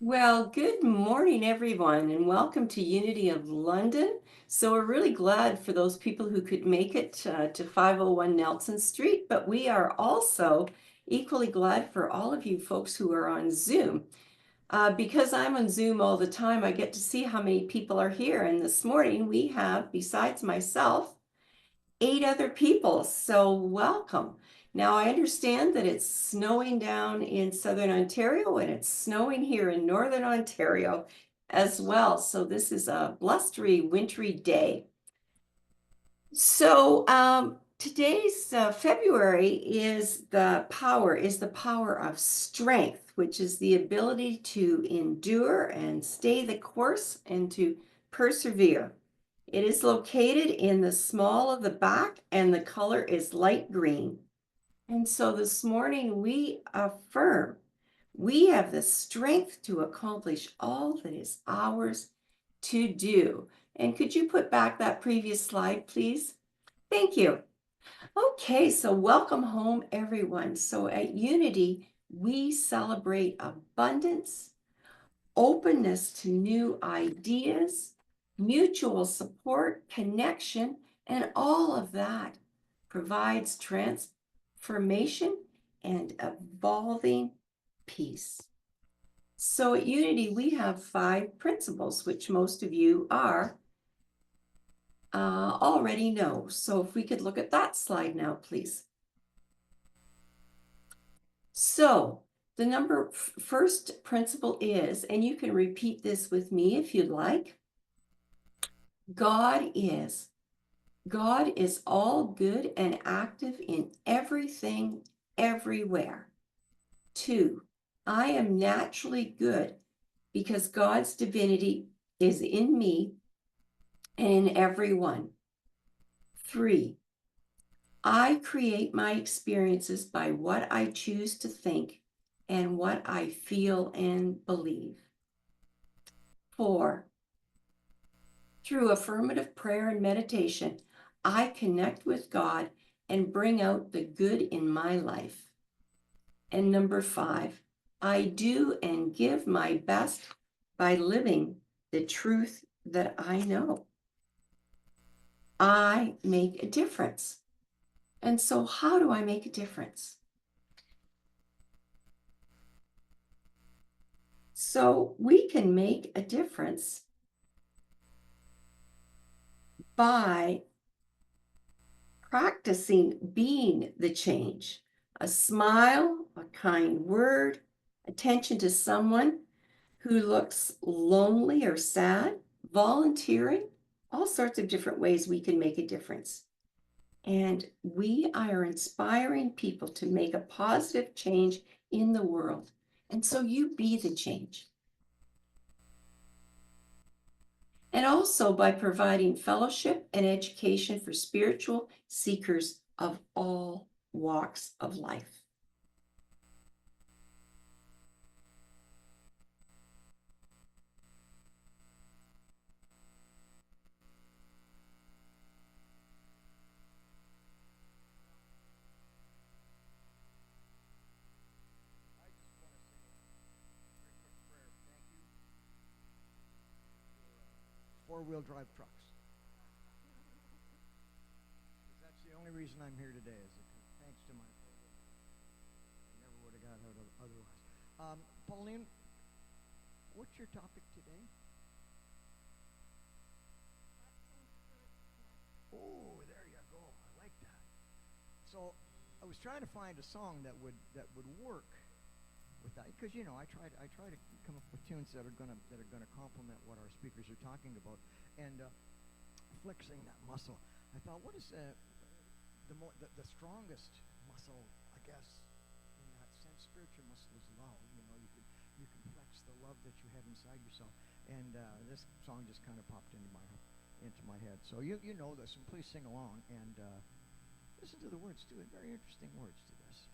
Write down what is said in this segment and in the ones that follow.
Well, good morning, everyone, and welcome to Unity of London. So, we're really glad for those people who could make it to 501 Nelson Street, but we are also equally glad for all of you folks who are on Zoom. Because I'm on Zoom all the time, I get to see how many people are here. And this morning we have, besides myself, 8 other people. So, welcome. Now, I understand that it's snowing down in southern Ontario and it's snowing here in northern Ontario as well. So, this is a blustery, wintry day. Today's February is the power of strength, which is the ability to endure and stay the course and to persevere. It is located in the small of the back and the color is light green. And so this morning we affirm we have the strength to accomplish all that is ours to do. And could you put back that previous slide, please? Thank you. Okay, so welcome home, everyone. So at Unity, we celebrate abundance, openness to new ideas, mutual support, connection, and all of that provides transformation and evolving peace. So at Unity, we have 5 principles, which most of you are already know. So if we could look at that slide now, please. So the first principle is, and you can repeat this with me if you'd like, God is. God is all good and active in everything, everywhere. 2, I am naturally good because God's divinity is in me and in everyone. 3, I create my experiences by what I choose to think and what I feel and believe. 4, through affirmative prayer and meditation, I connect with God and bring out the good in my life. And number 5, I do and give my best by living the truth that I know. I make a difference. And so, how do I make a difference? So, we can make a difference by practicing being the change. A smile, a kind word, attention to someone who looks lonely or sad, volunteering, all sorts of different ways we can make a difference. And we are inspiring people to make a positive change in the world. And so you be the change. And also by providing fellowship and education for spiritual seekers of all walks of life. Four-wheel drive trucks. That's the only reason I'm here today is thanks to my four-wheel drive. I never would have got out of otherwise. Pauline, what's your topic today? Oh, there you go. I like that. So I was trying to find a song that would work with that, because I try to come up with tunes that are gonna complement what our speakers are talking about, and flexing that muscle. I thought, what is the strongest muscle? I guess in that sense, spiritual muscle is love. You can flex the love that you have inside yourself, and this song just kind of popped into my head. So you know this, and please sing along and listen to the words too. Very interesting words to this.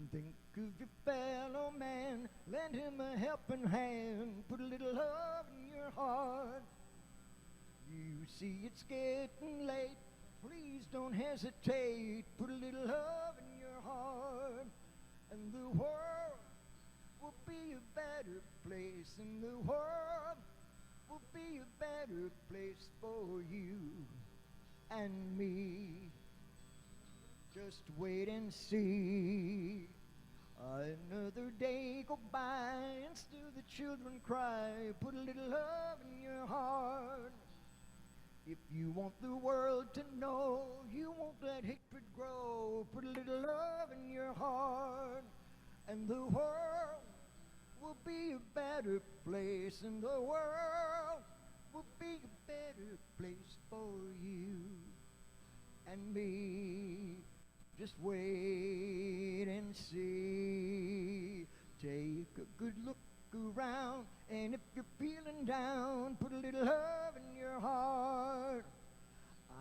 Think of your fellow man, lend him a helping hand, put a little love in your heart. You see it's getting late, Please don't hesitate. Put a little love in your heart, and the world will be a better place. And the world will be a better place for you and me. Just wait and see. Another day go by and still the children cry. Put a little love in your heart. If you want the world to know, you won't let hatred grow. Put a little love in your heart, and the world will be a better place. And the world will be a better place for you and me. Just wait and see. Take a good look around, and if you're feeling down, put a little love in your heart.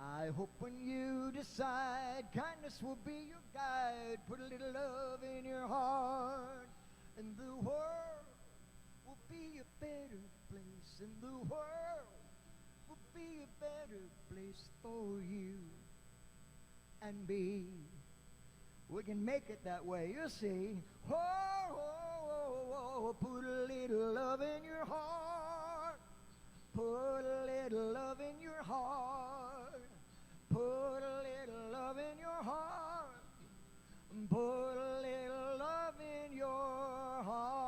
I hope when you decide, kindness will be your guide. Put a little love in your heart, and the world will be a better place. And the world will be a better place for you and me. We can make it that way, you see. Oh, oh, oh, oh, put a little love in your heart. Put a little love in your heart. Put a little love in your heart. Put a little love in your heart.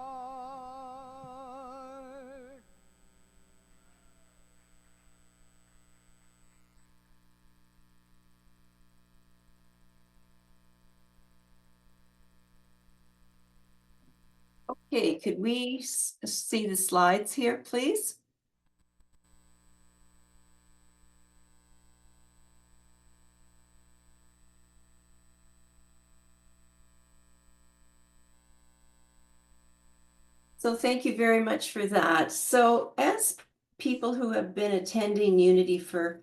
Okay, could we see the slides here, please? So thank you very much for that. So as people who have been attending Unity for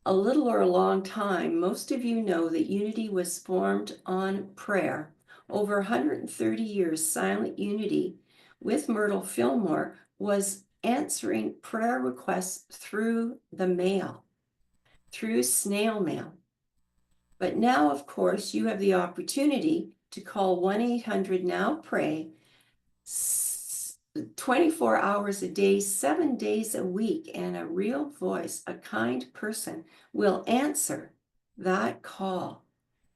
a little or a long time, most of you know that Unity was formed on prayer. Over 130 years, Silent Unity with Myrtle Fillmore was answering prayer requests through the mail, through snail mail. But now, of course, you have the opportunity to call 1-800-NOW-PRAY 24 hours a day, 7 days a week, and a real voice, a kind person will answer that call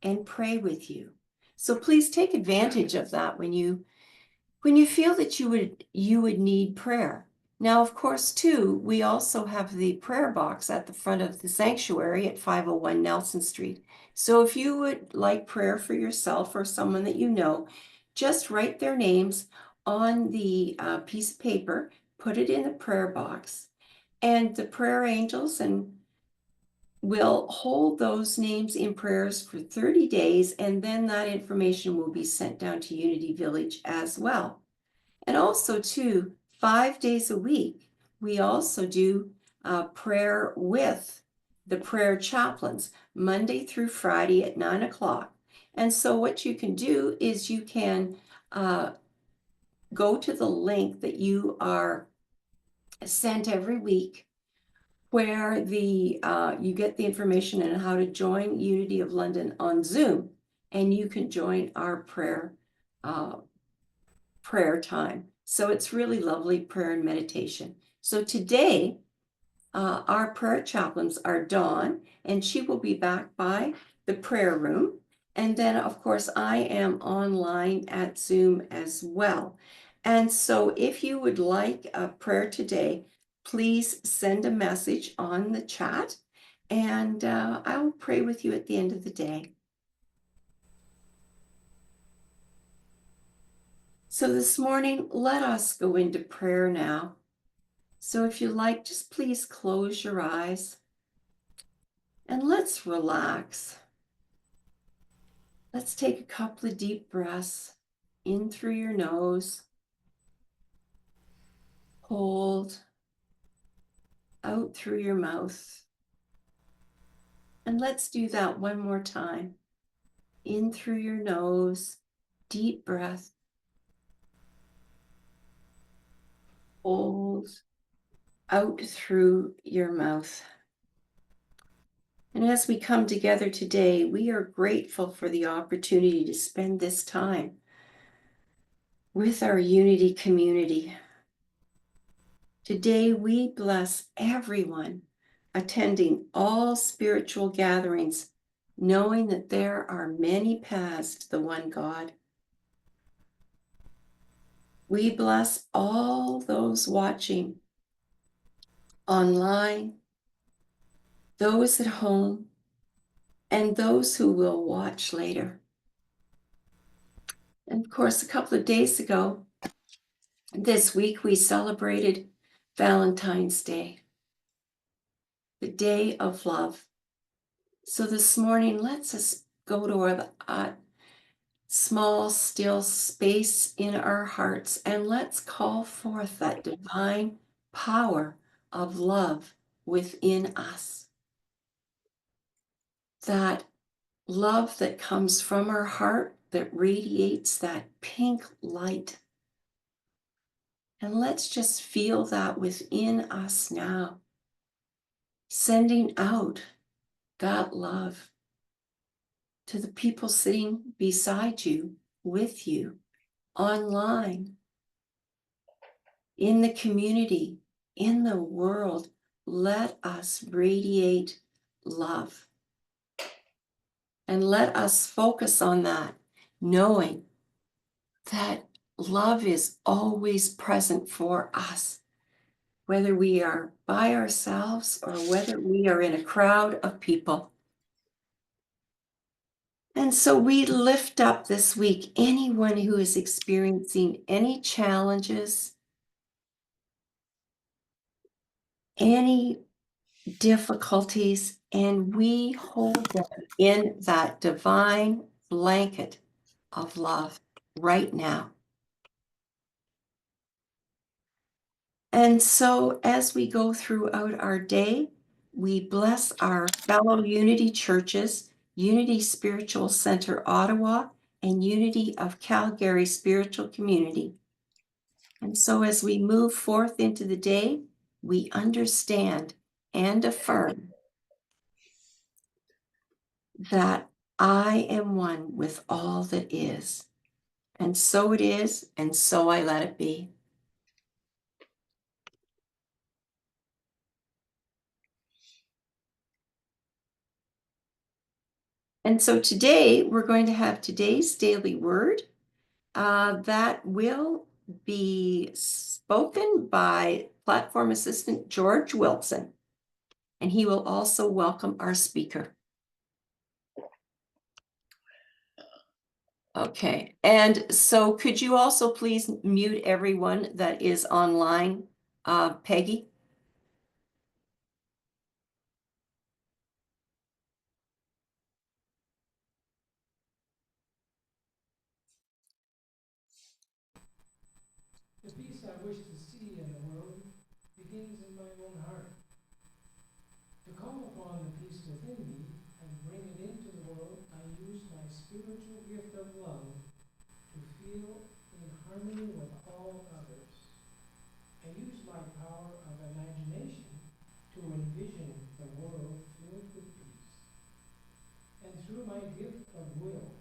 and pray with you. So please take advantage of that when you feel that you would need prayer. Now, of course, too, we also have the prayer box at the front of the sanctuary at 501 Nelson Street. So if you would like prayer for yourself or someone that you know, just write their names on the piece of paper, put it in the prayer box, and the prayer angels will hold those names in prayers for 30 days, and then that information will be sent down to Unity Village as well. And also, too, 5 days a week, we also do prayer with the prayer chaplains, Monday through Friday at 9 o'clock. And so what you can do is you can go to the link that you are sent every week, where you get the information on how to join Unity of London on Zoom, and you can join our prayer time. So it's really lovely prayer and meditation. So today, our prayer chaplains are Dawn, and she will be back by the prayer room. And then, of course, I am online at Zoom as well. And so if you would like a prayer today, please send a message on the chat, and I will pray with you at the end of the day. So this morning, let us go into prayer now. So if you like, just please close your eyes and let's relax. Let's take a couple of deep breaths in through your nose, hold, out through your mouth. And let's do that one more time. In through your nose, deep breath, hold, out through your mouth. And as we come together today, we are grateful for the opportunity to spend this time with our Unity community. Today, we bless everyone attending all spiritual gatherings, knowing that there are many paths to the one God. We bless all those watching online, those at home, and those who will watch later. And of course, a couple of days ago, this week, we celebrated Valentine's Day, the day of love. So this morning, let's just go to a small, still space in our hearts and let's call forth that divine power of love within us. That love that comes from our heart that radiates that pink light. And let's just feel that within us now, sending out that love to the people sitting beside you, with you, online, in the community, in the world. Let us radiate love. And let us focus on that, knowing that love is always present for us, whether we are by ourselves or whether we are in a crowd of people. And so we lift up this week anyone who is experiencing any challenges, any difficulties, and we hold them in that divine blanket of love right now. And so as we go throughout our day, we bless our fellow Unity churches, Unity Spiritual Center Ottawa, and Unity of Calgary Spiritual Community. And so as we move forth into the day, we understand and affirm that I am one with all that is. And so it is, and so I let it be. And so today we're going to have today's daily word that will be spoken by platform assistant George Wilson. And he will also welcome our speaker. Okay, and so could you also please mute everyone that is online, Peggy? The peace I wish to see in the world begins in my own heart. To call upon the peace within me and bring it into the world, I use my spiritual gift of love to feel in harmony with all others. I use my power of imagination to envision the world filled with peace. And through my gift of will,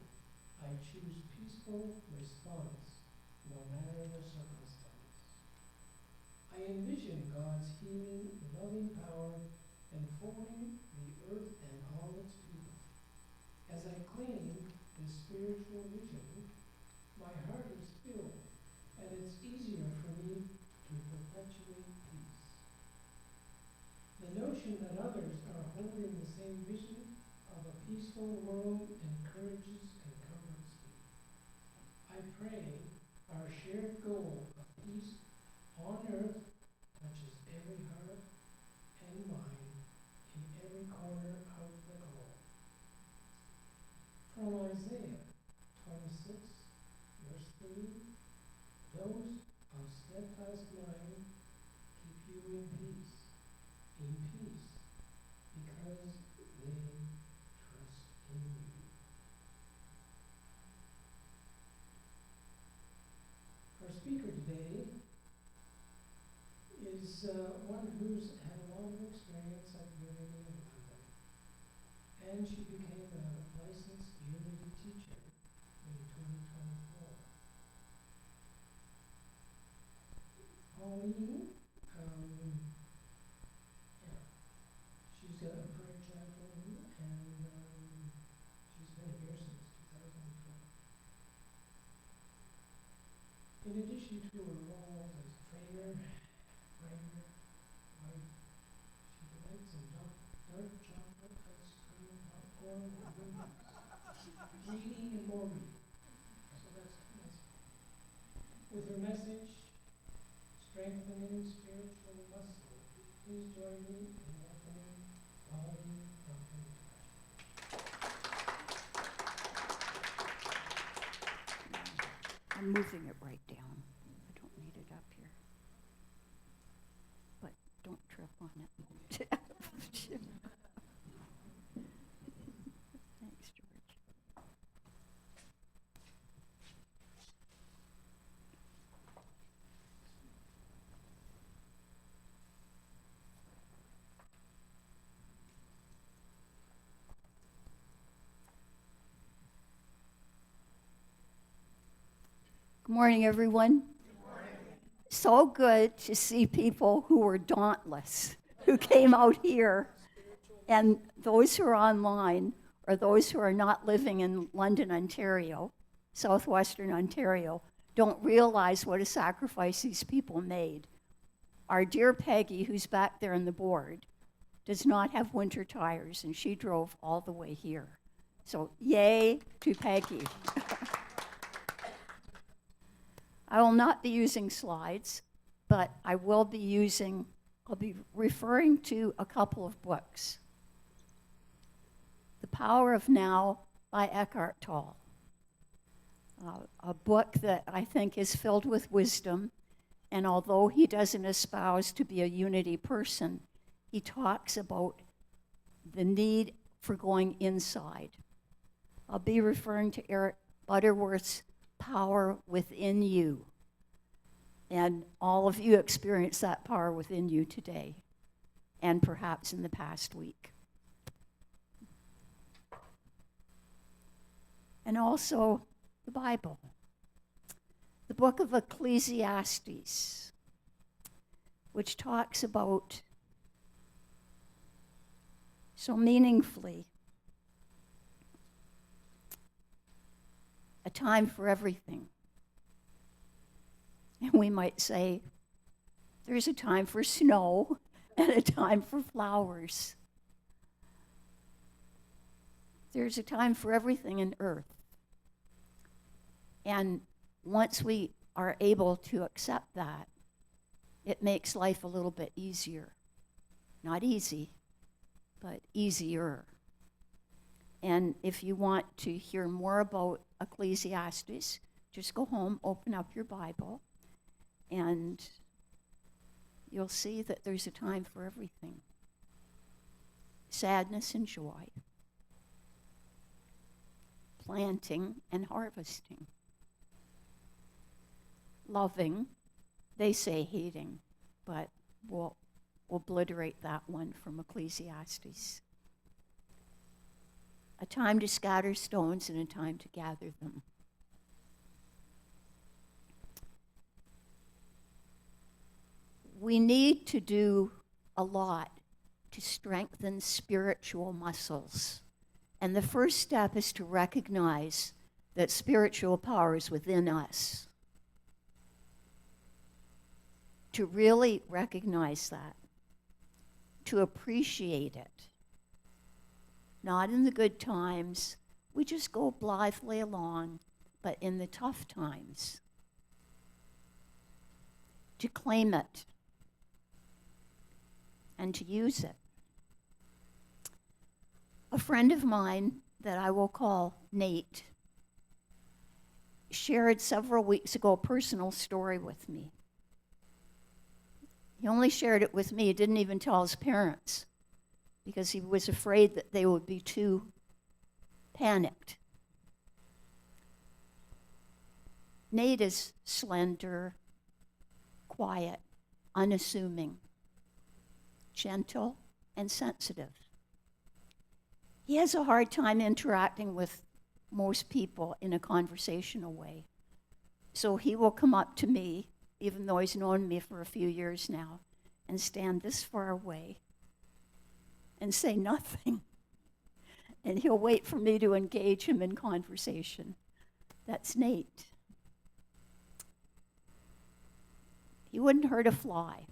I choose peaceful response, no matter the circumstance. I envision God's healing, loving power enfolding the earth and all its people. As I claim this spiritual vision, my heart is filled, and it's easier for me to perpetuate peace. The notion that others are holding the same vision of a peaceful world encourages and comforts me. I pray our shared goal of peace on earth touches every heart and mind in every corner of the globe. From Isaiah 26, verse 3, those of steadfast mind keep you in peace, because they trust in you. Our speaker today is one who's had a lot of experience at Unity in London. Then she became a licensed Unity teacher in 2024. Pauline, yeah, she's a prayer chaplain, and she's been here since 2012. In addition to her role as trainer, writer, wife, she delights in dark chocolate, ice cream, popcorn, and movies. Reading and more reading. So that's with her message, Strengthening Spiritual Muscle. Please join me in welcoming Pauline Duncan-Thrasher. I'm moving it right down. I don't need it up here. But don't trip on it. Thanks, George. Good morning, everyone. So good to see people who were dauntless, who came out here. And those who are online, or those who are not living in London, Ontario, southwestern Ontario, don't realize what a sacrifice these people made. Our dear Peggy, who's back there on the board, does not have winter tires, and she drove all the way here. So yay to Peggy. I will not be using slides, but I'll be referring to a couple of books. The Power of Now by Eckhart Tolle, a book that I think is filled with wisdom, and although he doesn't espouse to be a unity person, he talks about the need for going inside. I'll be referring to Eric Butterworth's Power Within You. And all of you experience that power within you today, and perhaps in the past week. And also the Bible, the book of Ecclesiastes, which talks about so meaningfully a time for everything. And we might say, there's a time for snow and a time for flowers. There's a time for everything in earth. And once we are able to accept that, it makes life a little bit easier. Not easy, but easier. And if you want to hear more about Ecclesiastes, just go home, open up your Bible, and you'll see that there's a time for everything. Sadness and joy. Planting and harvesting. Loving, they say hating, but we'll obliterate that one from Ecclesiastes. A time to scatter stones and a time to gather them. We need to do a lot to strengthen spiritual muscles. And the first step is to recognize that spiritual power is within us. To really recognize that. To appreciate it. Not in the good times, we just go blithely along, but in the tough times. To claim it. And to use it. A friend of mine that I will call Nate shared several weeks ago a personal story with me. He only shared it with me. He didn't even tell his parents because he was afraid that they would be too panicked. Nate is slender, quiet, unassuming, gentle, and sensitive. He has a hard time interacting with most people in a conversational way. So he will come up to me, even though he's known me for a few years now, and stand this far away and say nothing. And he'll wait for me to engage him in conversation. That's Nate. He wouldn't hurt a fly.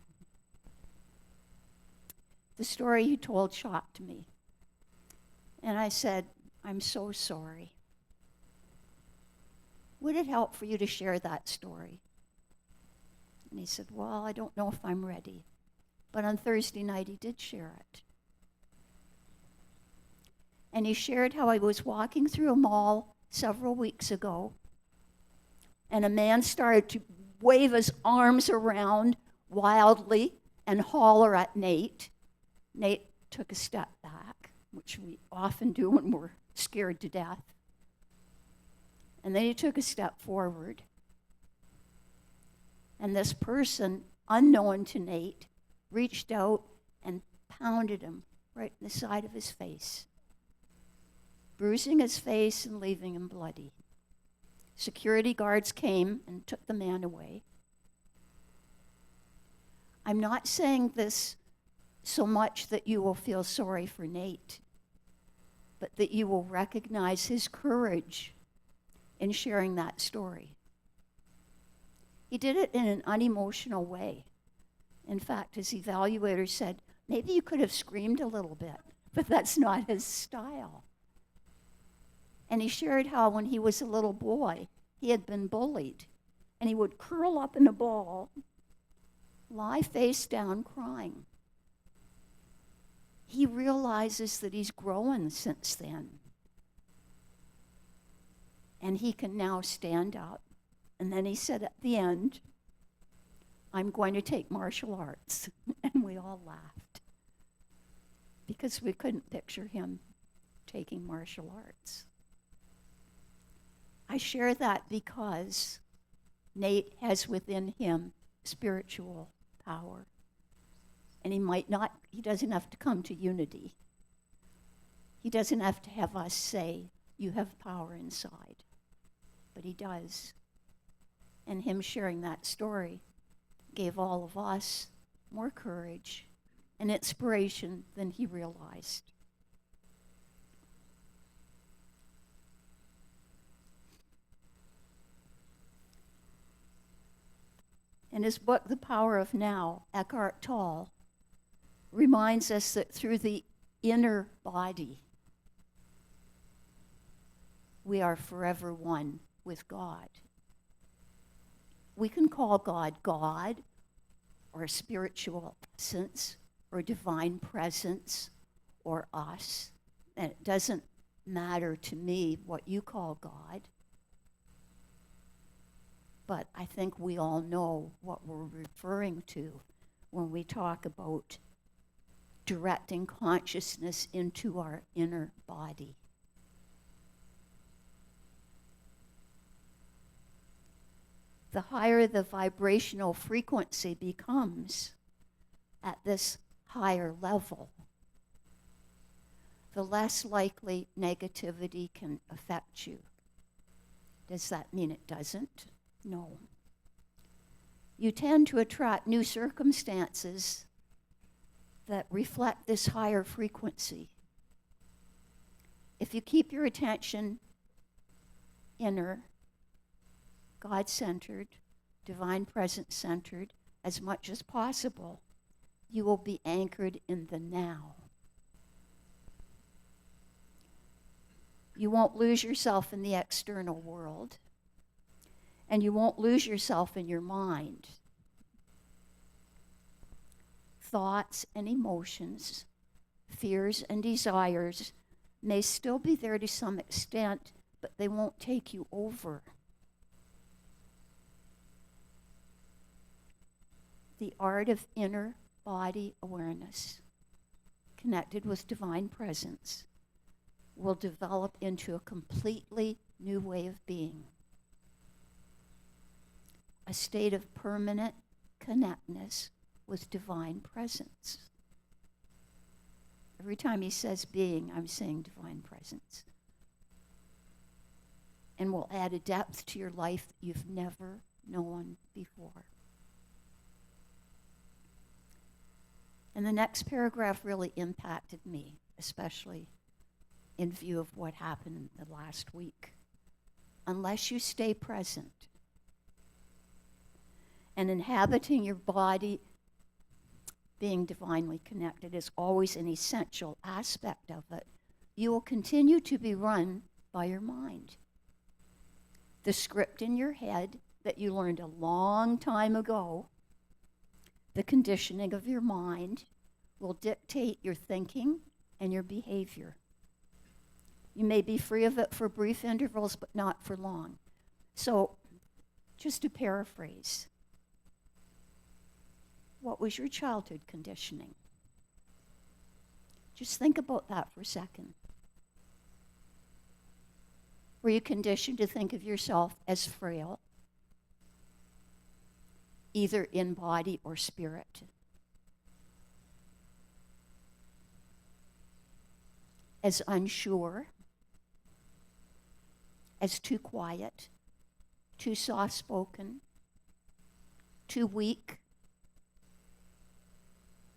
The story he told shocked me. And I said, I'm so sorry. Would it help for you to share that story? And he said, well, I don't know if I'm ready. But on Thursday night, he did share it. And he shared how he was walking through a mall several weeks ago, and a man started to wave his arms around wildly and holler at Nate. Nate took a step back, which we often do when we're scared to death. And then he took a step forward. And this person, unknown to Nate, reached out and pounded him right in the side of his face, bruising his face and leaving him bloody. Security guards came and took the man away. I'm not saying this so much that you will feel sorry for Nate, but that you will recognize his courage in sharing that story. He did it in an unemotional way. In fact, his evaluator said, maybe you could have screamed a little bit, but that's not his style. And he shared how when he was a little boy, he had been bullied, and he would curl up in a ball, lie face down crying. He realizes that he's grown since then. And he can now stand up. And then he said at the end, I'm going to take martial arts. And we all laughed because we couldn't picture him taking martial arts. I share that because Nate has within him spiritual power. And he doesn't have to come to unity. He doesn't have to have us say, you have power inside. But he does. And him sharing that story gave all of us more courage and inspiration than he realized. In his book, The Power of Now, Eckhart Tolle reminds us that through the inner body, we are forever one with God. We can call God God, or spiritual essence, or divine presence, or us. And it doesn't matter to me what you call God. But I think we all know what we're referring to when we talk about directing consciousness into our inner body. The higher the vibrational frequency becomes at this higher level, the less likely negativity can affect you. Does that mean it doesn't? No. You tend to attract new circumstances that reflect this higher frequency. If you keep your attention inner, God-centered, divine presence-centered as much as possible, you will be anchored in the now. You won't lose yourself in the external world, and you won't lose yourself in your mind. Thoughts and emotions, fears and desires may still be there to some extent, but they won't take you over. The art of inner body awareness, connected with divine presence, will develop into a completely new way of being. A state of permanent connectedness with divine presence. Every time he says being, I'm saying divine presence. And will add a depth to your life that you've never known before. And the next paragraph really impacted me, especially in view of what happened the last week. Unless you stay present and inhabiting your body, being divinely connected is always an essential aspect of it, you will continue to be run by your mind. The script in your head that you learned a long time ago, the conditioning of your mind, will dictate your thinking and your behavior. You may be free of it for brief intervals, but not for long. So, just to paraphrase, what was your childhood conditioning? Just think about that for a second. Were you conditioned to think of yourself as frail, either in body or spirit? As unsure, as too quiet, too soft-spoken, too weak,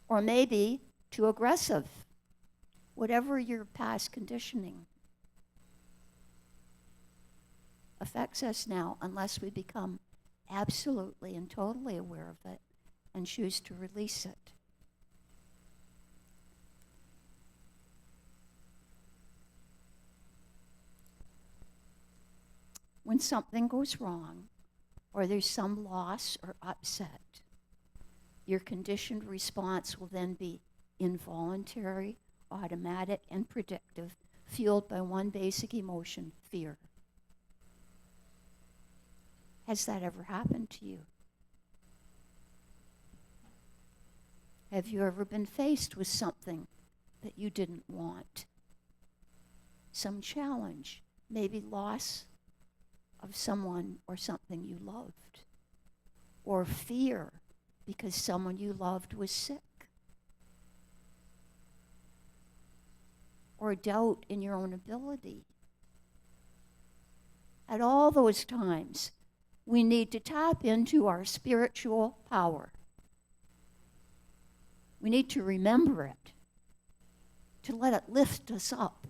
or maybe too aggressive, whatever your past conditioning affects us now unless we become absolutely and totally aware of it and choose to release it. When something goes wrong or there's some loss or upset, your conditioned response will then be involuntary, automatic, and predictive, fueled by one basic emotion, fear. Has that ever happened to you? Have you ever been faced with something that you didn't want? Some challenge, maybe loss of someone or something you loved, or fear because someone you loved was sick, or doubt in your own ability. At all those times, we need to tap into our spiritual power. We need to remember it, to let it lift us up.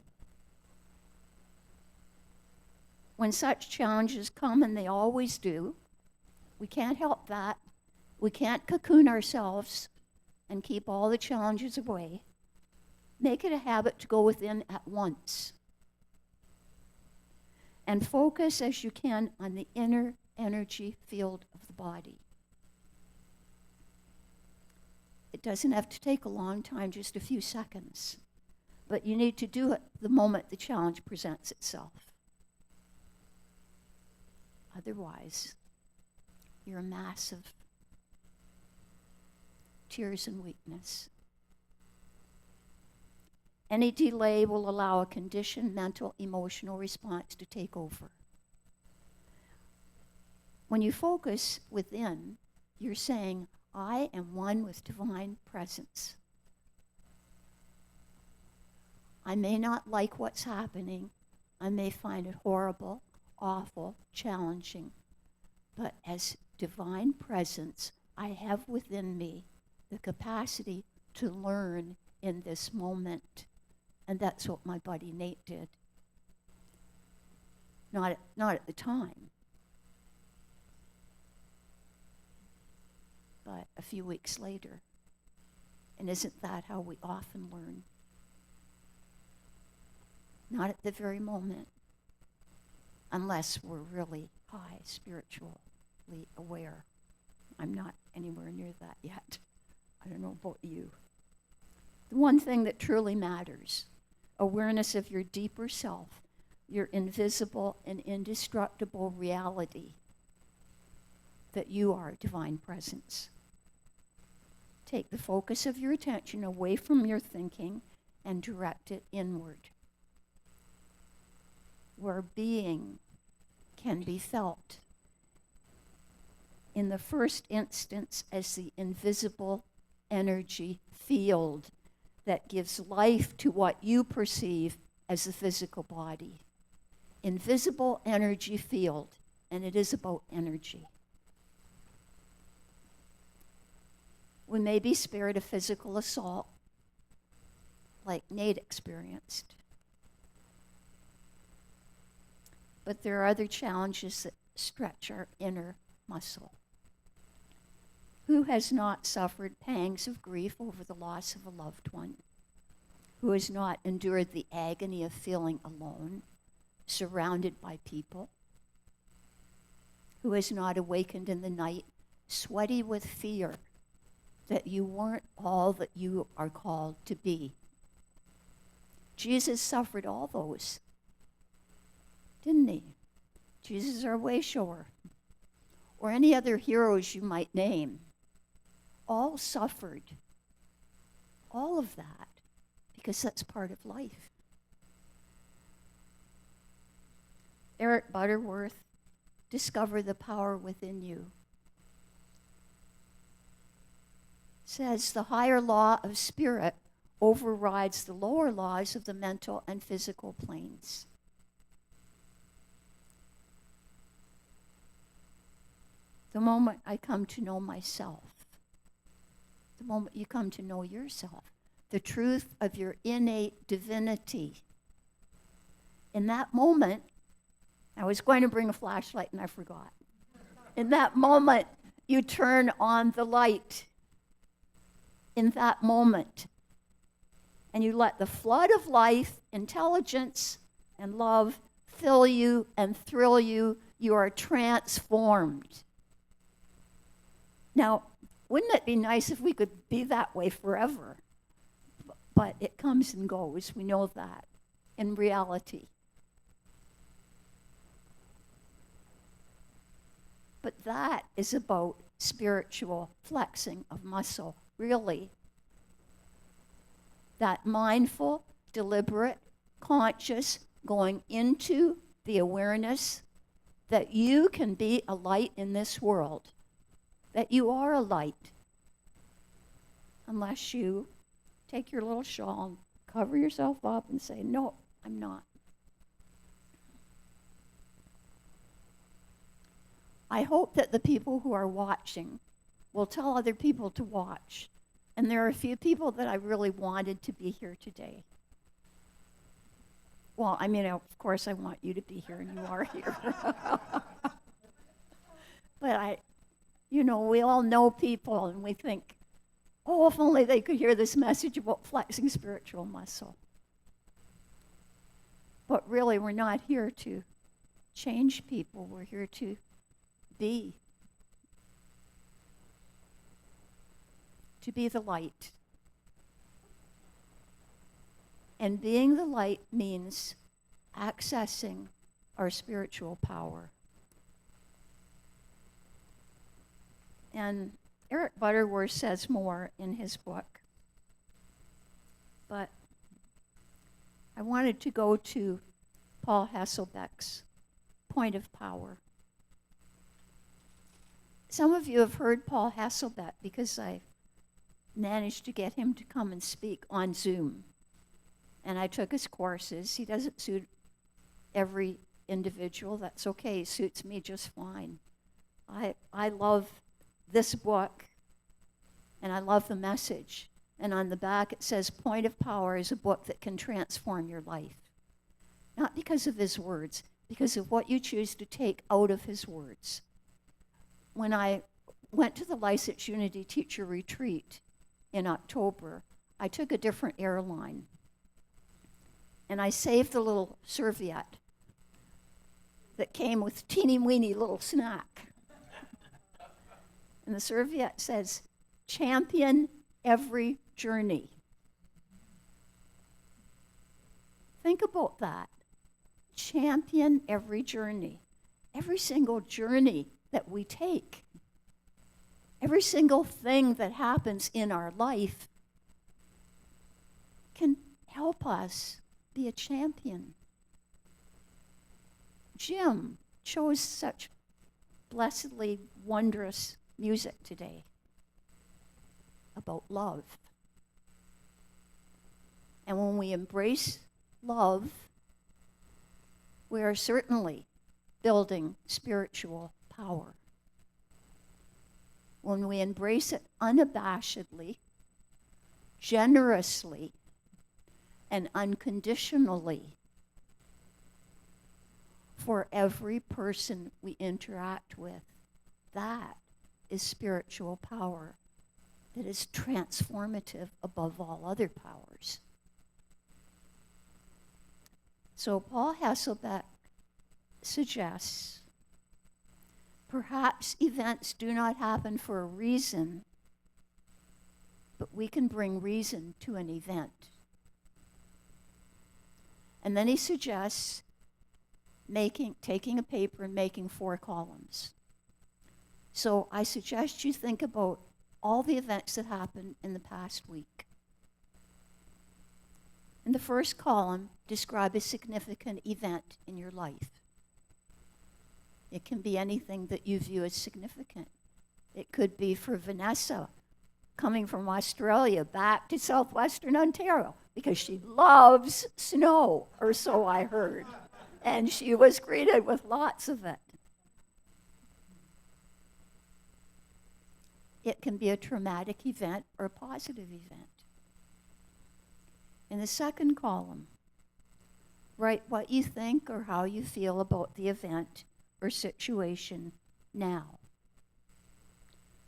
When such challenges come, and they always do, we can't help that. We can't cocoon ourselves and keep all the challenges away. Make it a habit to go within at once. And focus as you can on the inner energy field of the body. It doesn't have to take a long time, just a few seconds. But you need to do it the moment the challenge presents itself. Otherwise, you're a mass of tears and weakness. Any delay will allow a conditioned mental, emotional response to take over. When you focus within, you're saying, I am one with divine presence. I may not like what's happening. I may find it horrible, awful, challenging. But as divine presence, I have within me the capacity to learn in this moment. And that's what my buddy Nate did. Not at the time, but a few weeks later. And isn't that how we often learn? Not at the very moment, unless we're really high spiritually aware. I'm not anywhere near that yet. I don't know about you. The one thing that truly matters, awareness of your deeper self, your invisible and indestructible reality, that you are divine presence. Take the focus of your attention away from your thinking and direct it inward, where being can be felt. In the first instance, as the invisible energy field that gives life to what you perceive as the physical body. Invisible energy field, and it is about energy. We may be spared a physical assault like Nate experienced. But there are other challenges that stretch our inner muscle. Who has not suffered pangs of grief over the loss of a loved one? Who has not endured the agony of feeling alone, surrounded by people? Who has not awakened in the night, sweaty with fear that you weren't all that you are called to be? Jesus suffered all those, didn't he? Jesus, our way shower, or any other heroes you might name, all suffered all of that because that's part of life. Eric Butterworth, Discover the Power Within You, says the higher law of spirit overrides the lower laws of the mental and physical planes. The moment I come to know myself, the moment you come to know yourself, the truth of your innate divinity, in that moment, I was going to bring a flashlight and I forgot. In that moment, you turn on the light. In that moment, and you let the flood of life, intelligence, and love fill you and thrill you. You are transformed. Now, wouldn't it be nice if we could be that way forever? But it comes and goes. We know that in reality. But that is about spiritual flexing of muscle, really. That mindful, deliberate, conscious going into the awareness that you can be a light in this world, that you are a light, unless you take your little shawl and cover yourself up and say, no, I'm not. I hope that the people who are watching will tell other people to watch. And there are a few people that I really wanted to be here today. Well, I mean, of course I want you to be here, and you are here. But we all know people, and we think, oh, if only they could hear this message about flexing spiritual muscle. But really, we're not here to change people. We're here to be the light. And being the light means accessing our spiritual power. And Eric Butterworth says more in his book. But I wanted to go to Paul Hasselbeck's Point of Power. Some of you have heard Paul Hasselbeck because I managed to get him to come and speak on Zoom. And I took his courses. He doesn't suit every individual. That's okay. He suits me just fine. I love this book, and I love the message. And on the back it says, Point of Power is a book that can transform your life. Not because of his words, because of what you choose to take out of his words. When I went to the Licensed Unity Teacher Retreat in October, I took a different airline. And I saved the little serviette that came with teeny-weeny little snack. And the serviette says, champion every journey. Think about that. Champion every journey. Every single journey that we take. Every single thing that happens in our life can help us be a champion. Jim chose such blessedly wondrous music today about love. And when we embrace love, we are certainly building spiritual power. When we embrace it unabashedly, generously, and unconditionally for every person we interact with, that is spiritual power that is transformative above all other powers. So Paul Hasselbeck suggests perhaps events do not happen for a reason, but we can bring reason to an event. And then he suggests taking a paper and making 4 columns. So I suggest you think about all the events that happened in the past week. In the first column, describe a significant event in your life. It can be anything that you view as significant. It could be for Vanessa, coming from Australia back to southwestern Ontario, because she loves snow, or so I heard. And she was greeted with lots of it. It can be a traumatic event or a positive event. In the second column, write what you think or how you feel about the event or situation now.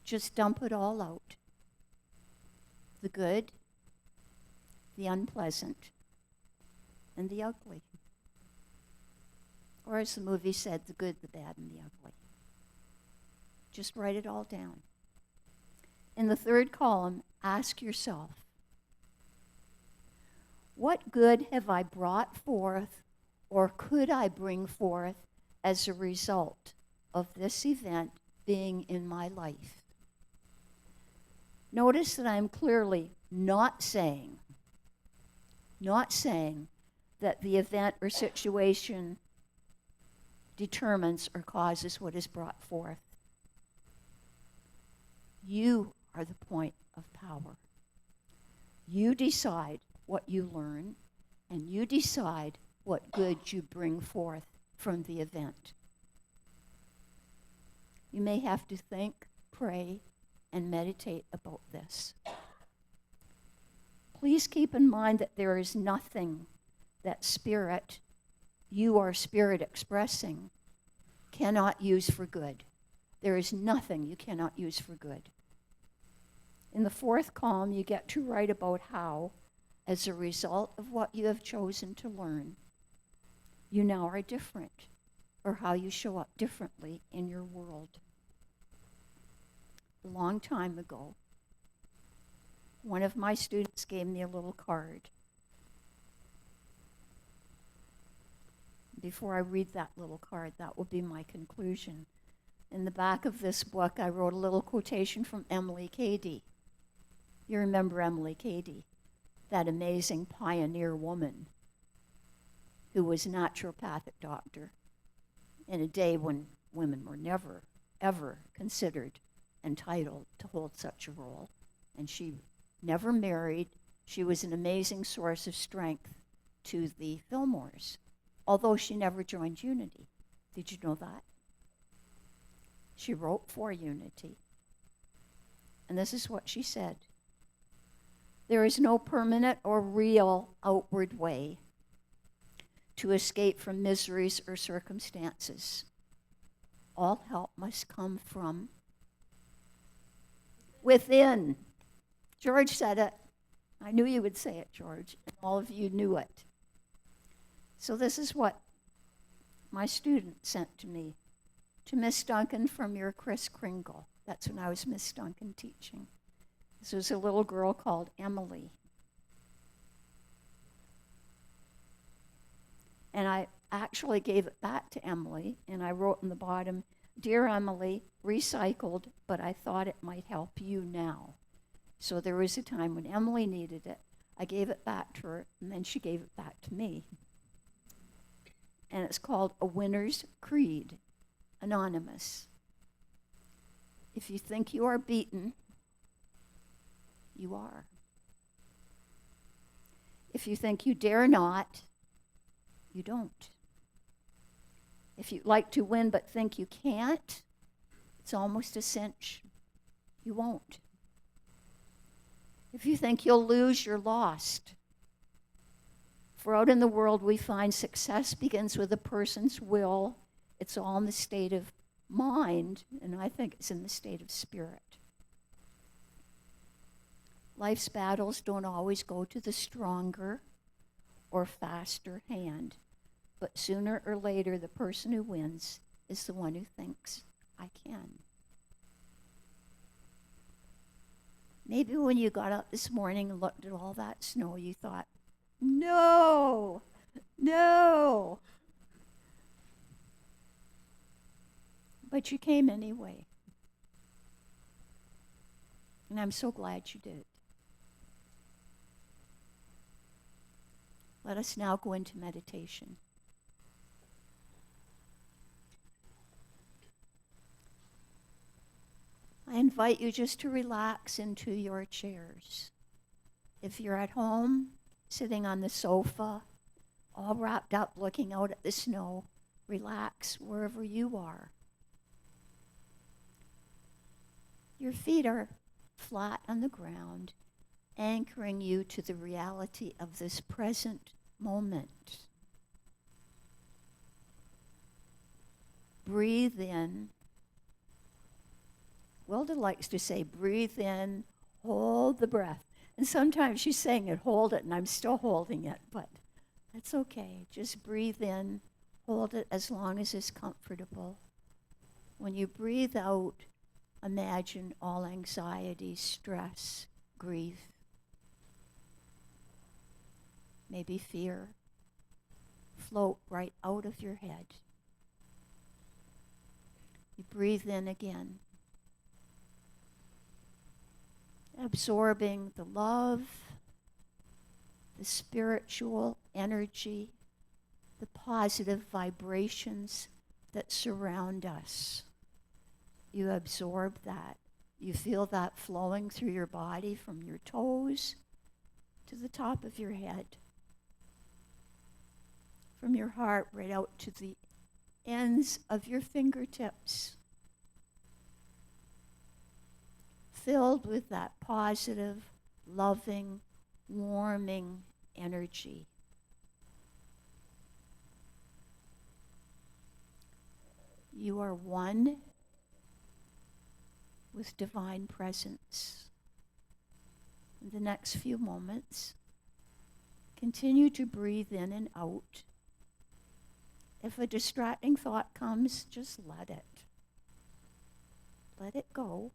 Just dump it all out. The good, the unpleasant, and the ugly. Or as the movie said, the good, the bad, and the ugly. Just write it all down. In the third column, ask yourself, what good have I brought forth or could I bring forth as a result of this event being in my life? Notice that I'm clearly not saying that the event or situation determines or causes what is brought forth. You are the point of power. You decide what you learn, and you decide what good you bring forth from the event. You may have to think, pray, and meditate about this. Please keep in mind that there is nothing that spirit, you are spirit expressing, cannot use for good. There is nothing you cannot use for good. In the fourth column, you get to write about how, as a result of what you have chosen to learn, you now are different, or how you show up differently in your world. A long time ago, one of my students gave me a little card. Before I read that little card, that will be my conclusion. In the back of this book, I wrote a little quotation from Emily Cady. You remember Emily Cady, that amazing pioneer woman who was a naturopathic doctor in a day when women were never, ever considered entitled to hold such a role. And she never married. She was an amazing source of strength to the Fillmores, although she never joined Unity. Did you know that? She wrote for Unity. And this is what she said. There is no permanent or real outward way to escape from miseries or circumstances. All help must come from within. George said it. I knew you would say it, George. All of you knew it. So this is what my student sent to me. To Miss Duncan from your Chris Kringle. That's when I was Miss Duncan teaching. This was a little girl called Emily. And I actually gave it back to Emily, and I wrote in the bottom, Dear Emily, recycled, but I thought it might help you now. So there was a time when Emily needed it. I gave it back to her, and then she gave it back to me. And it's called A Winner's Creed, Anonymous. If you think you are beaten, you are. If you think you dare not, you don't. If you like to win but think you can't, it's almost a cinch. You won't. If you think you'll lose, you're lost. For out in the world, we find success begins with a person's will. It's all in the state of mind, and I think it's in the state of spirit. Life's battles don't always go to the stronger or faster hand, but sooner or later, the person who wins is the one who thinks, I can. Maybe when you got up this morning and looked at all that snow, you thought, no, no. But you came anyway. And I'm so glad you did. Let us now go into meditation. I invite you just to relax into your chairs. If you're at home, sitting on the sofa, all wrapped up looking out at the snow, relax wherever you are. Your feet are flat on the ground, anchoring you to the reality of this present moment. Breathe in. Wilda likes to say, breathe in, hold the breath. And sometimes she's saying it, hold it, and I'm still holding it, but that's okay. Just breathe in, hold it as long as it's comfortable. When you breathe out, imagine all anxiety, stress, grief, maybe fear, float right out of your head. You breathe in again, absorbing the love, the spiritual energy, the positive vibrations that surround us. You absorb that. You feel that flowing through your body from your toes to the top of your head, from your heart right out to the ends of your fingertips, filled with that positive, loving, warming energy. You are one with divine presence. In the next few moments, continue to breathe in and out. If a distracting thought comes, just let it. Let it go.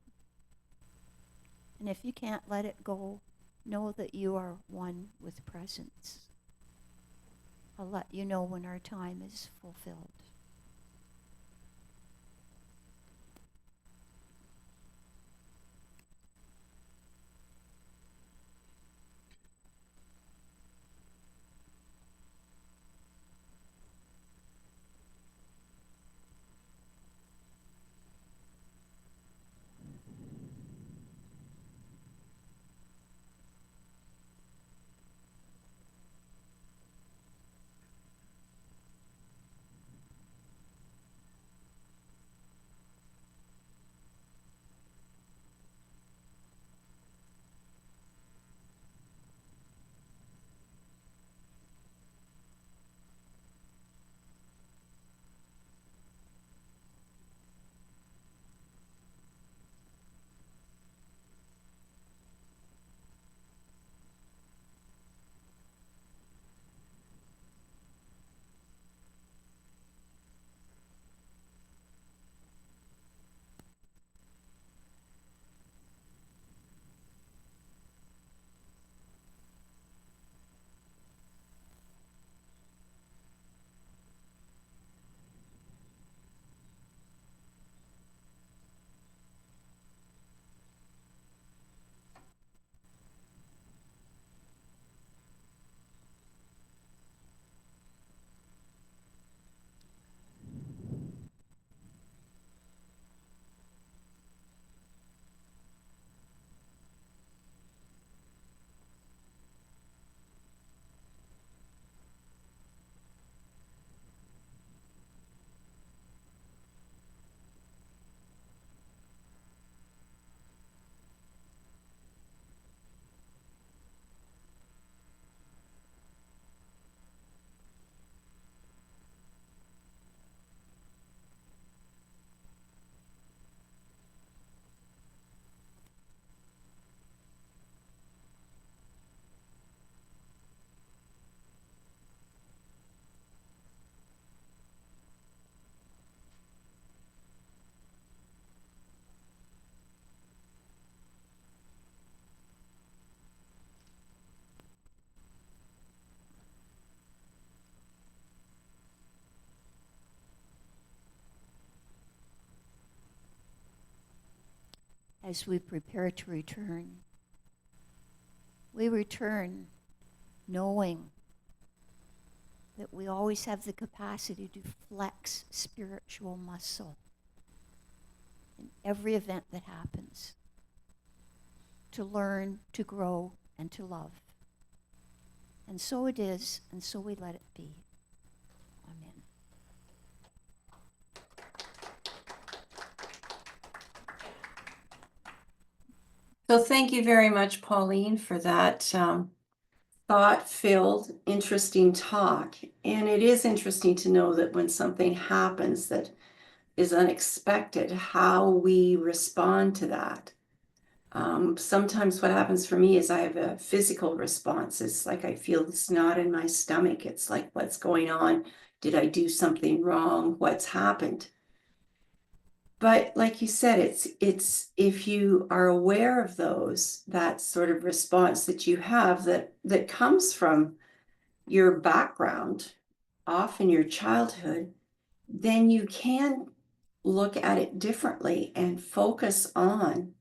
And if you can't let it go, know that you are one with presence. I'll let you know when our time is fulfilled. as we prepare to return. We return knowing that we always have the capacity to flex spiritual muscle in every event that happens, to learn, to grow, and to love. And so it is, and so we let it be. Amen. So thank you very much, Pauline, for that thought-filled, interesting talk. And it is interesting to know that when something happens that is unexpected, how we respond to that. Sometimes what happens for me is I have a physical response. It's like I feel this knot in my stomach. It's like, what's going on? Did I do something wrong? What's happened? But like you said, it's if you are aware of those, that sort of response that you have that comes from your background, often your childhood, then you can look at it differently and focus on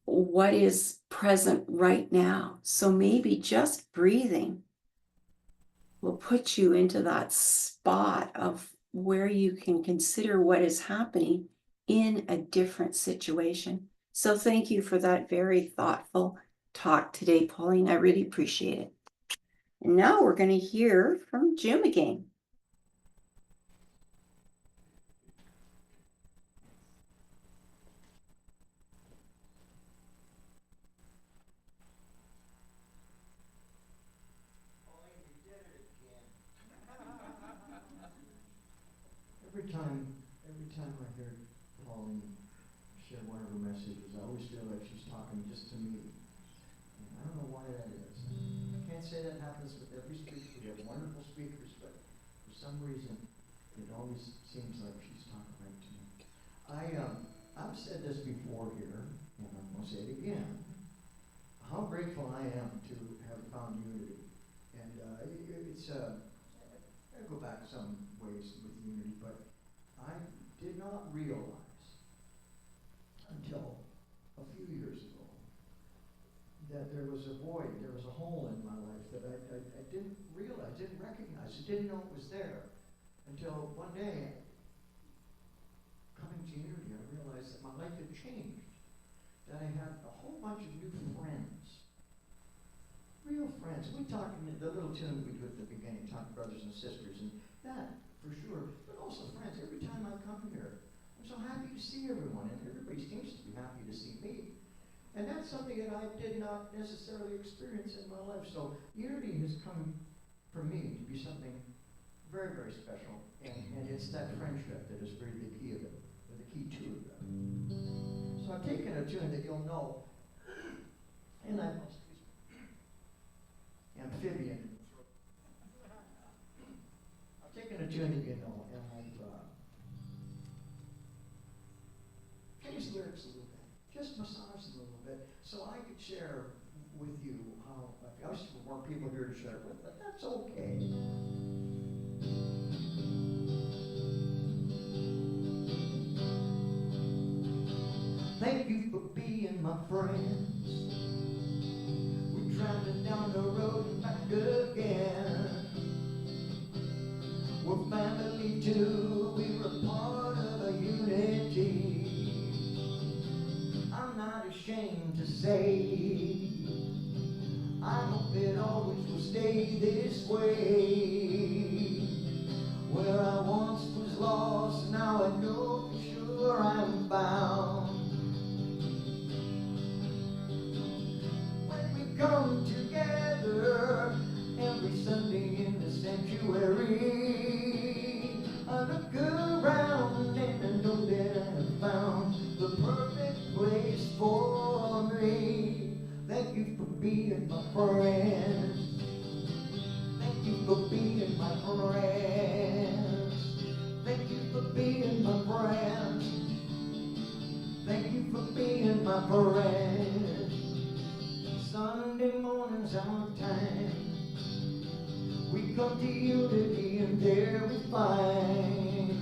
what is present right now. So maybe just breathing will put you into that spot of where you can consider what is happening in a different situation. So thank you for that very thoughtful talk today, Pauline. I really appreciate it. And now we're going to hear from Jim again. Every time I hear Pauline share one of her messages, I always feel like she's talking just to me. And I don't know why that is. I can't say that happens with every speaker. We have wonderful speakers, but for some reason, it always seems like she's talking right to me. I've said this before here, and I'm going to say it again. How grateful I am to have found unity. And I go back some ways with unity, but I did not realize until a few years ago that there was a void, there was a hole in my life that I didn't realize, didn't recognize, I didn't know it was there until one day, coming to unity, I realized that my life had changed, that I had a whole bunch of new friends. Real friends. We talk in the little tune we do at the beginning, talk brothers and sisters, and that for sure, but also friends. Every time I come here, I'm so happy to see everyone, and everybody seems to be happy to see me. And that's something that I did not necessarily experience in my life. So unity has come for me to be something very, very special, and it's that friendship that is really the key of it, or the key to it. So I've taken a tune that you'll know, and amphibian. I've taken a tune that you know, and I've changed the lyrics a little bit, just massaged a little bit, so I could share with you how, I wish there were more people here to share it with, but that's okay. Thank you for being my friends. Driving down the road and back again. We're family too, we were part of a unity. I'm not ashamed to say, I hope it always will stay this way. Where I once was lost, now I know for sure I'm found. Come together every Sunday in the sanctuary. I look around and I know that I have found the perfect place for me. Thank you for being my friend. Thank you for being my friend. Thank you for being my friend. Thank you for being my friend. Sunday morning's our time. We come to unity and there we find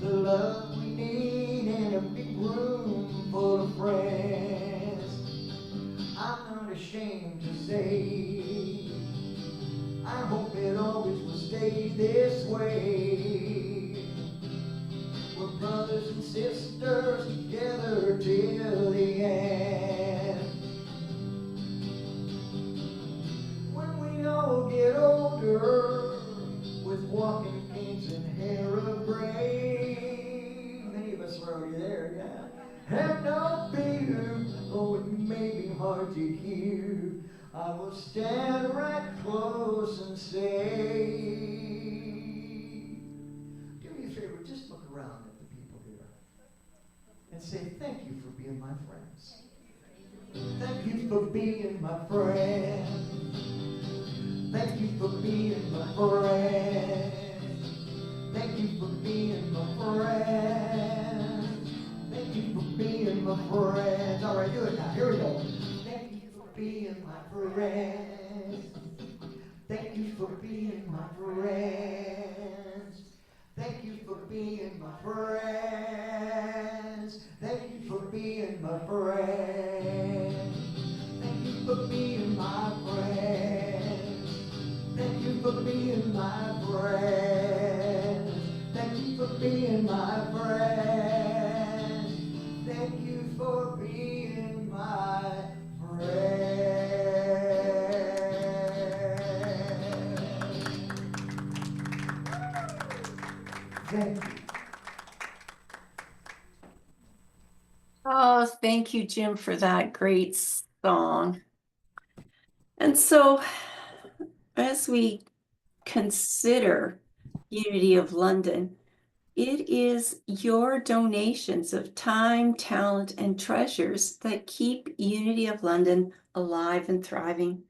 the love we need in a big room full of friends. I'm not ashamed to say, I hope it always will stay this way. We're brothers and sisters together till the end. When we all get older, with walking canes and hair of gray, many of us are already there, yeah. Have no fear, though it may be hard to hear, I will stand right close and say, do me a favor, just look around at the people here and say, thank you for being my friends. Thank you for being my friend. Thank you for being my friend. Thank you for being my friend. Thank you for being my friend. All right, do it now. Here we go. Thank you for being my friend. Thank you for being my friend. Thank you for being my friends. Thank you for being my friend. Thank you for being my friend. Thank you for being my friend. Thank you for being my friend. Thank you for being my friend. Thank you. Oh, thank you, Jim, for that great song. And so, as we consider Unity of London, it is your donations of time, talent, and treasures that keep Unity of London alive and thriving.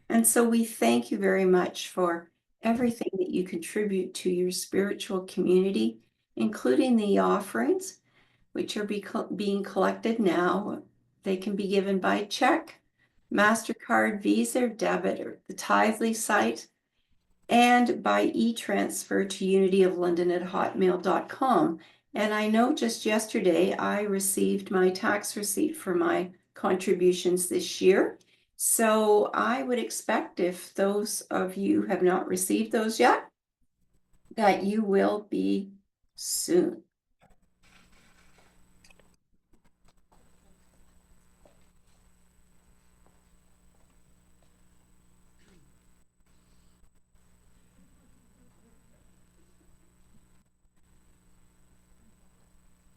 And so we thank you very much for everything that you contribute to your spiritual community, including the offerings, which are being collected now. They can be given by check, MasterCard, Visa, or debit, or the Tithely site, and by e-transfer to unityoflondon@hotmail.com. And I know just yesterday I received my tax receipt for my contributions this year. So I would expect, if those of you have not received those yet, that you will be soon.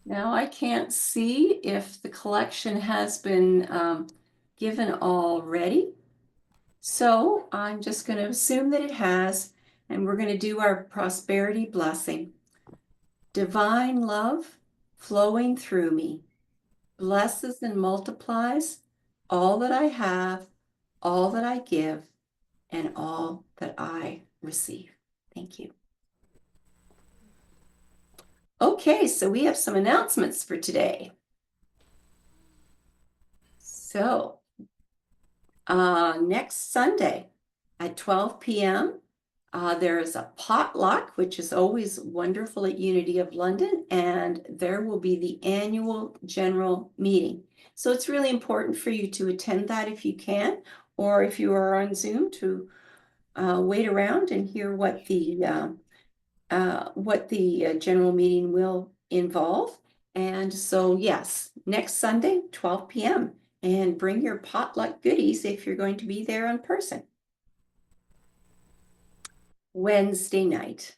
Now I can't see if the collection has been given already. So I'm just going to assume that it has, and we're going to do our prosperity blessing. Divine love flowing through me blesses and multiplies all that I have, all that I give, and all that I receive. Thank you. Okay, so we have some announcements for today. So, next Sunday at 12 p.m., there is a potluck, which is always wonderful at Unity of London, and there will be the annual general meeting. So it's really important for you to attend that if you can, or if you are on Zoom, to wait around and hear what the general meeting will involve. And so, yes, next Sunday, 12 p.m., and bring your potluck goodies if you're going to be there in person. Wednesday night.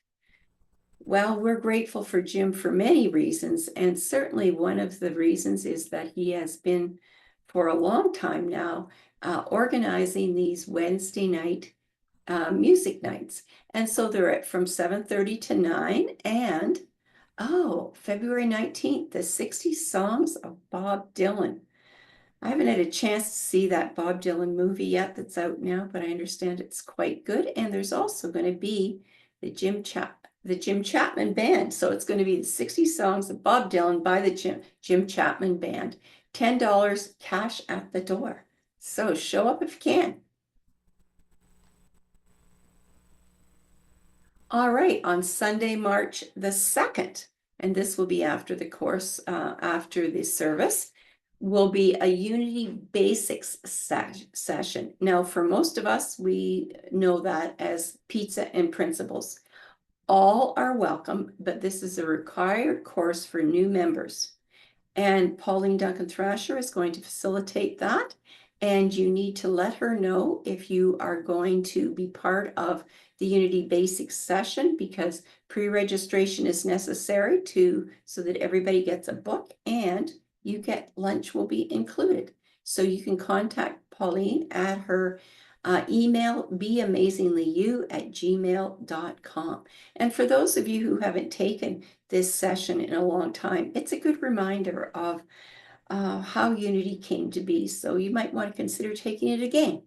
Well, we're grateful for Jim for many reasons, and certainly one of the reasons is that he has been, for a long time now, organizing these Wednesday night music nights. And so they're from 7:30 to 9, and February 19th, the 60 songs of Bob Dylan. I haven't had a chance to see that Bob Dylan movie yet that's out now, but I understand it's quite good. And there's also going to be the Jim Chapman Band. So it's going to be the 60 songs of Bob Dylan by the Jim Chapman Band. $10 cash at the door. So show up if you can. All right, on Sunday, March the 2nd and this will be after the course, after the service, will be a Unity Basics session. Now, for most of us, we know that as Pizza and Principles. All are welcome, but this is a required course for new members. And Pauline Duncan-Thrasher is going to facilitate that. And you need to let her know if you are going to be part of the Unity Basics session, because pre-registration is necessary so that everybody gets a book and you get lunch will be included. So you can contact Pauline at her email beamazinglyyou@gmail.com. And for those of you who haven't taken this session in a long time, it's a good reminder of how Unity came to be. So you might want to consider taking it again.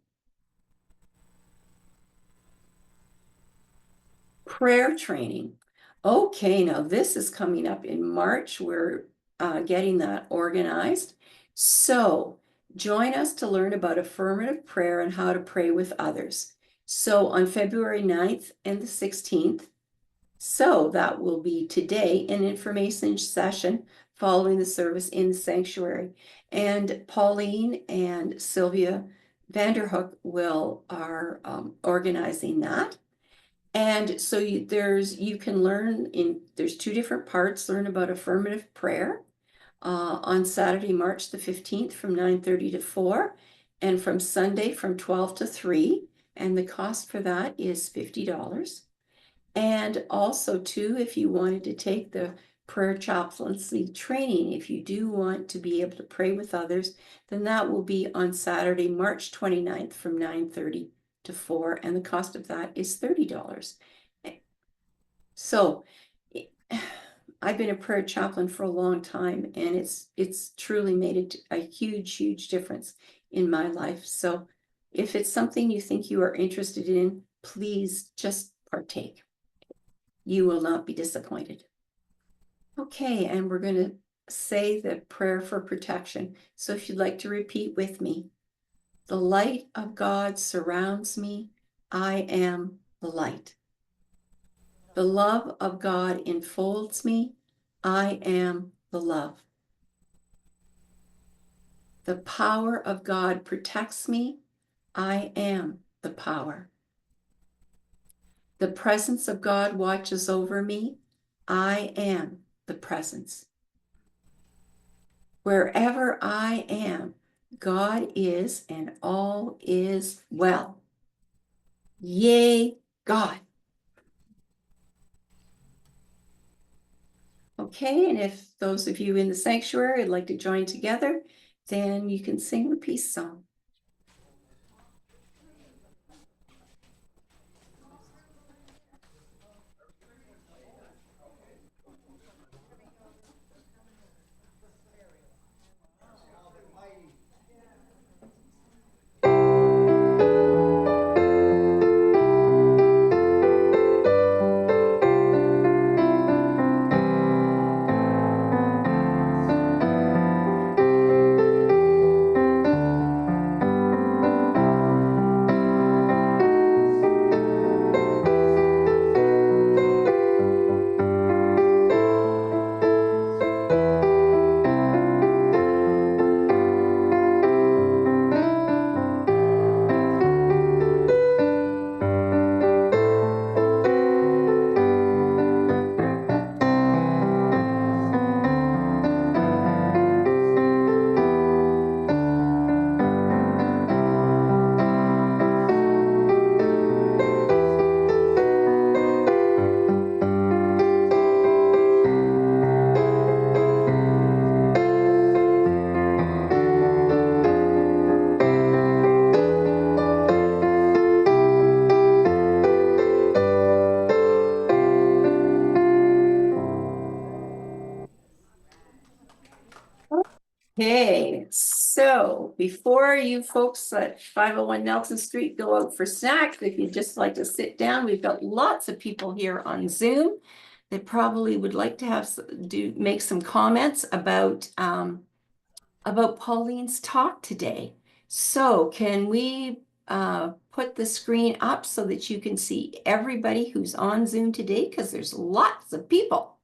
Prayer training. Okay, now this is coming up in March. We're getting that organized. So join us to learn about affirmative prayer and how to pray with others. So on February 9th and the 16th, so that will be today, an information session following the service in the sanctuary. And Pauline and Sylvia Vanderhook are organizing that. And so you can learn there's two different parts, learn about affirmative prayer on Saturday, March the 15th from 9:30 to 4, and from Sunday from 12 to 3. And the cost for that is $50. And also too, if you wanted to take the prayer chaplaincy training, if you do want to be able to pray with others, then that will be on Saturday, March 29th from 9:30 to 4, and the cost of that is $30. So I've been a prayer chaplain for a long time, and it's truly made a huge difference in my life. So if it's something you think you are interested in, please just partake. You will not be disappointed. Okay, and we're going to say the prayer for protection. So if you'd like to repeat with me, the light of God surrounds me. I am the light. The love of God enfolds me. I am the love. The power of God protects me. I am the power. The presence of God watches over me. I am the presence. Wherever I am, God is, and all is well. Yay, God. Okay, and if those of you in the sanctuary would like to join together, then you can sing the peace song. Okay, so before you folks at 501 Nelson Street go out for snacks, if you'd just like to sit down, we've got lots of people here on Zoom that probably would like to make some comments about Pauline's talk today. So can we put the screen up so that you can see everybody who's on Zoom today? Because there's lots of people.